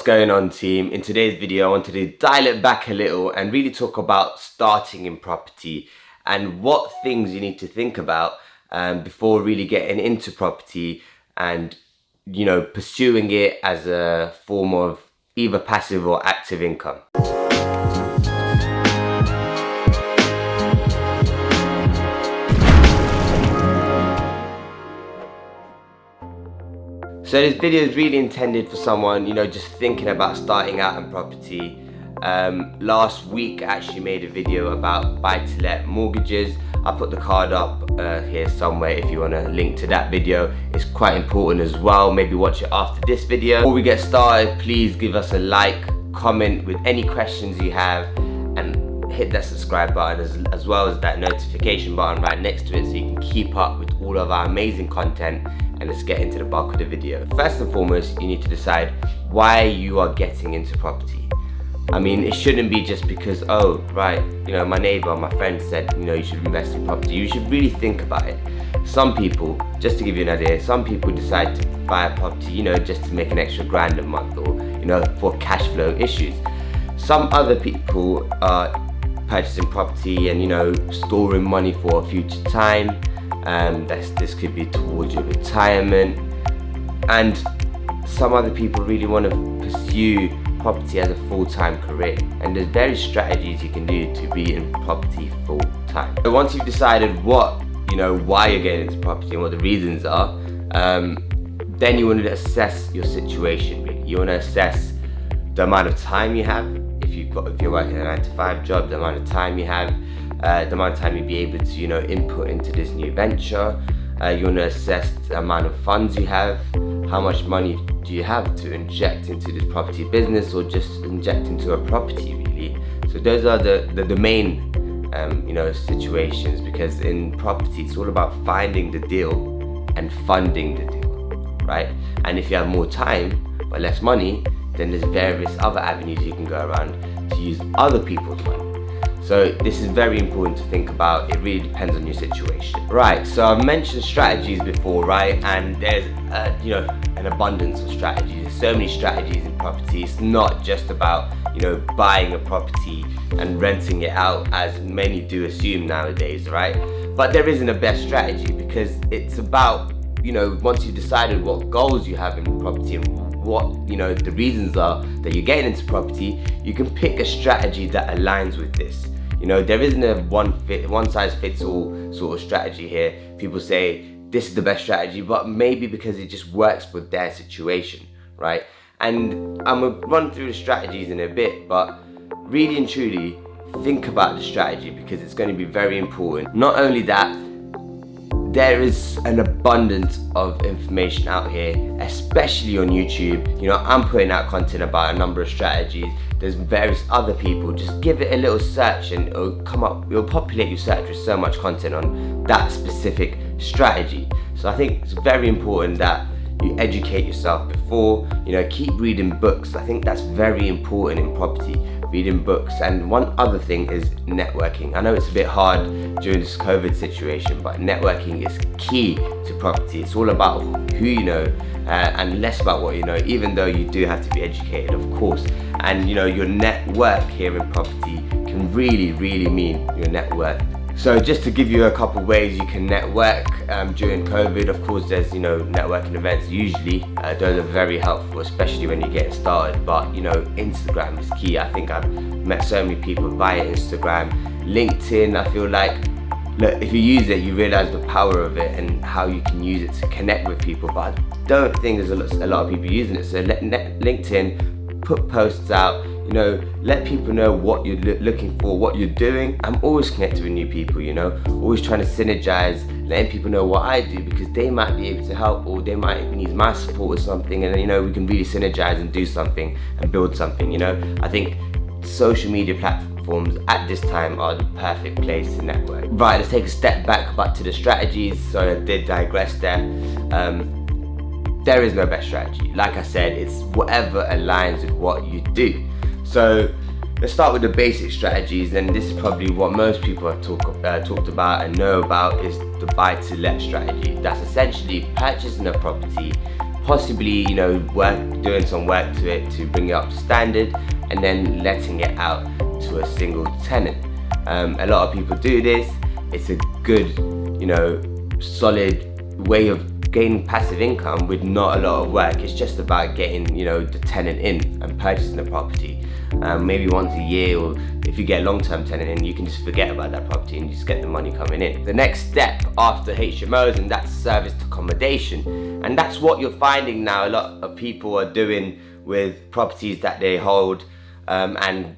going on, team? In today's video I wanted to dial it back a little and really talk about starting in property and what things you need to think about before really getting into property and pursuing it as a form of either passive or active income. So this video is really intended for someone, just thinking about starting out in property. Last week I actually made a video about buy-to-let mortgages. I'll put the card up here somewhere if you want to link to that video. It's quite important as well. Maybe watch it after this video. Before we get started, please give us a like, comment with any questions you have, and hit that subscribe button as well as that notification button right next to it so you can keep up with all of our amazing content. And let's get into the bulk of the video. First and foremost, you need to decide why you are getting into property. I mean, it shouldn't be just because, oh, right, my neighbor, my friend said, you should invest in property. You should really think about it. Some people, just to give you an idea, some people decide to buy a property, just to make an extra grand a month or, for cash flow issues. Some other people are purchasing property and, storing money for a future time. This could be towards your retirement, and some other people really want to pursue property as a full-time career, and there's various strategies you can do to be in property full-time. So once you've decided what why you're getting into property and what the reasons are, then you want to assess your situation. Really, you want to assess the amount of time you have. If you're working a 9-to-5 job, the amount of time you have. The amount of time you'll be able to input into this new venture. You want to assess the amount of funds you have. How much money do you have to inject into this property business, or just inject into a property really? So those are the main situations, because in property it's all about finding the deal and funding the deal, right? And if you have more time but less money, then there's various other avenues you can go around to use other people's money. So this is very important to think about. It really depends on your situation. Right, so I've mentioned strategies before, right? And there's an abundance of strategies. There's so many strategies in property. It's not just about buying a property and renting it out, as many do assume nowadays, right? But there isn't a best strategy, because it's about once you've decided what goals you have in property and what the reasons are that you're getting into property, you can pick a strategy that aligns with this. There isn't a one size fits all sort of strategy here. People say this is the best strategy, but maybe because it just works for their situation, right? And I'm gonna run through the strategies in a bit, but really and truly think about the strategy, because it's going to be very important. Not only that, there is an abundance of information out here, especially on YouTube. I'm putting out content about a number of strategies. There's various other people. Just give it a little search and it'll populate your search with so much content on that specific strategy. So I think it's very important that you educate yourself before, keep reading books. I think that's very important in property, reading books. And one other thing is networking. I know it's a bit hard during this COVID situation, but networking is key to property. It's all about who you know and less about what you know, even though you do have to be educated, of course. And your network here in property can really, really mean your net worth. So just to give you a couple ways you can network during COVID, of course there's networking events usually. Those are very helpful, especially when you get started. But Instagram is key. I think I've met so many people via Instagram. LinkedIn, I feel like, look, if you use it, you realize the power of it and how you can use it to connect with people. But I don't think there's a lot of people using it. So LinkedIn, put posts out, let people know what you're looking for, what you're doing. I'm always connected with new people, always trying to synergize, letting people know what I do, because they might be able to help, or they might need my support with something, and then we can really synergize and do something and build something. I think social media platforms at this time are the perfect place to network. Right, let's take a step back to the strategies. So I did digress there. There is no best strategy. Like I said, it's whatever aligns with what you do. So let's start with the basic strategies, and this is probably what most people have talked about and know about, is the buy-to-let strategy. That's essentially purchasing a property, possibly, you know, doing some work to it to bring it up to standard, and then letting it out to a single tenant. A lot of people do this. It's a good, you know, solid way of gaining passive income with not a lot of work. It's just about getting, you know, the tenant in and purchasing the property. Maybe once a year, or if you get a long-term tenant in, you can just forget about that property and you just get the money coming in. The next step after HMOs, and that's serviced accommodation, and that's what you're finding now a lot of people are doing with properties that they hold, and,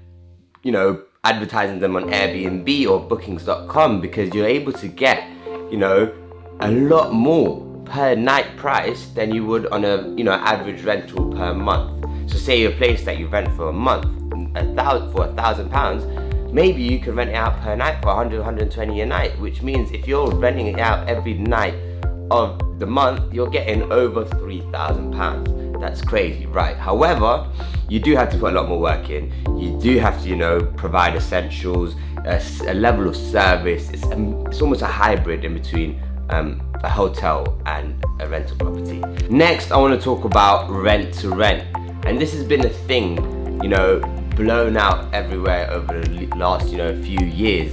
you know, advertising them on Airbnb or bookings.com, because you're able to get, you know, a lot more per night price than you would on a, you know, average rental per month. So say your place that you rent for a month, for £1,000, maybe you can rent it out per night for 100, 120 a night, which means if you're renting it out every night of the month, you're getting over £3,000. That's crazy, right? However, you do have to put a lot more work in. You do have to, you know, provide essentials, a level of service. It's almost a hybrid in between a hotel and a rental property. Next, I want to talk about rent to rent. And this has been a thing, you know, blown out everywhere over the last, you know, few years,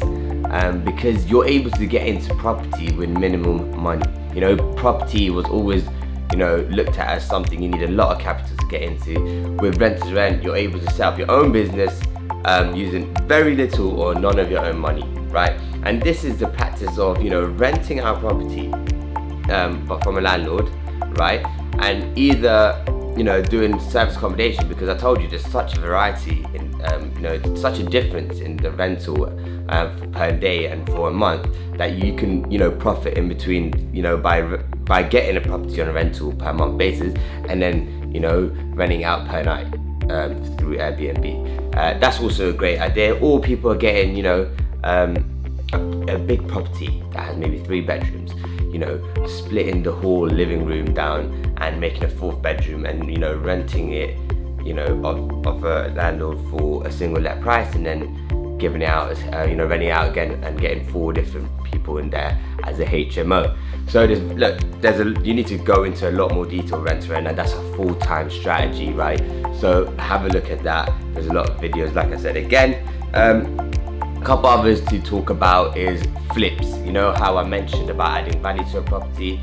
because you're able to get into property with minimum money. You know, property was always, you know, looked at as something you need a lot of capital to get into. With rent to rent, you're able to set up your own business using very little or none of your own money, right? And this is the practice of, you know, renting out property, but from a landlord, right? And either, you know, doing service accommodation, because I told you there's such a variety in, you know, such a difference in the rental per day and for a month, that you can, you know, profit in between, you know, by getting a property on a rental per month basis, and then, you know, renting out per night through Airbnb. That's also a great idea. Or people are getting, you know, a big property that has maybe 3 bedrooms, you know, splitting the whole living room down and making a 4th bedroom, and, you know, renting it, you know, of a landlord for a single let price, and then giving it out as, you know, renting it out again and getting 4 different people in there as a HMO. So you need to go into a lot more detail rent to rent, and that's a full-time strategy, right? So have a look at that. There's a lot of videos, like I said. Again, a couple others to talk about is flips. You know how I mentioned about adding value to a property?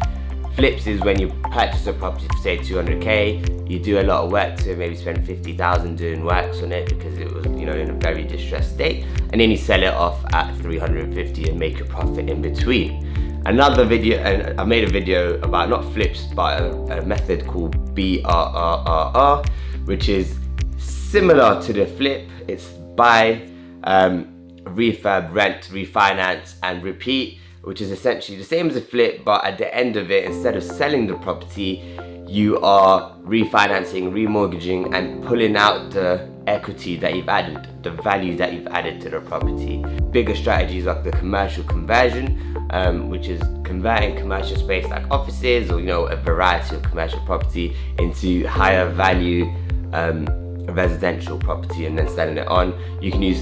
Flips is when you purchase a property for, say, 200k, you do a lot of work to it, maybe spend 50,000 doing works on it because it was, you know, in a very distressed state, and then you sell it off at 350 and make a profit in between. Another video, and I made a video about not flips, but a method called BRRRR, which is similar to the flip. It's buy, refurb, rent, refinance, and repeat, which is essentially the same as a flip, but at the end of it, instead of selling the property, you are refinancing, remortgaging, and pulling out the equity that you've added, the value that you've added to the property. Bigger strategies like the commercial conversion, which is converting commercial space like offices, or, you know, a variety of commercial property into higher value residential property, and then selling it on. You can use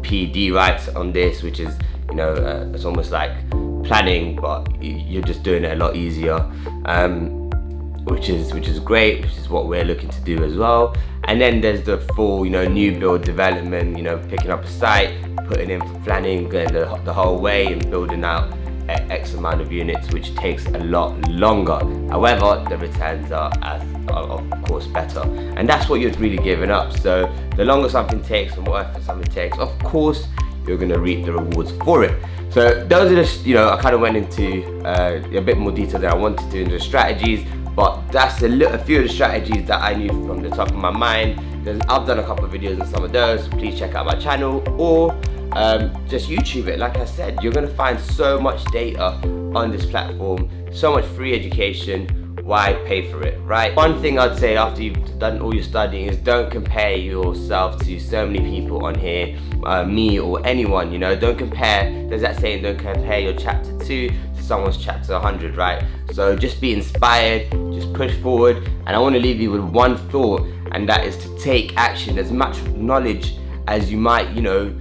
PD rights on this, which is, you know, it's almost like planning, but you're just doing it a lot easier, which is great, which is what we're looking to do as well. And then there's the full, you know, new build development, you know, picking up a site, putting in for planning, going the whole way and building out X amount of units, which takes a lot longer. However, the returns are of course better, and that's what you're really giving up. So the longer something takes, the more effort something takes, of course you're going to reap the rewards for it. So those are just, you know, I kind of went into a bit more detail than I wanted to into strategies, but that's a few of the strategies that I knew from the top of my mind. I've done a couple of videos on some of those, so please check out my channel, or just YouTube it. Like I said, you're going to find so much data on this platform, so much free education. Why pay for it, right? One thing I'd say after you've done all your studying is don't compare yourself to so many people on here, me or anyone, you know. Don't compare. There's that saying, don't compare your chapter 2 to someone's chapter 100, right? So just be inspired, just push forward, and I want to leave you with one thought, and that is to take action. As much knowledge as you might, you know,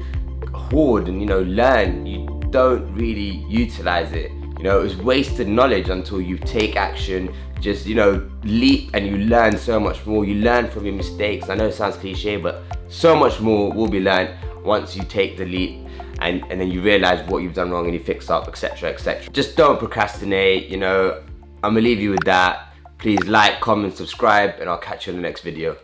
hoard and, you know, learn, you don't really utilize it. You know, it's wasted knowledge until you take action, just, you know, leap and you learn so much more. You learn from your mistakes. I know it sounds cliche, but so much more will be learned once you take the leap and then you realize what you've done wrong and you fix up, etc, etc. Just don't procrastinate, you know. I'm gonna leave you with that. Please like, comment, subscribe, and I'll catch you in the next video.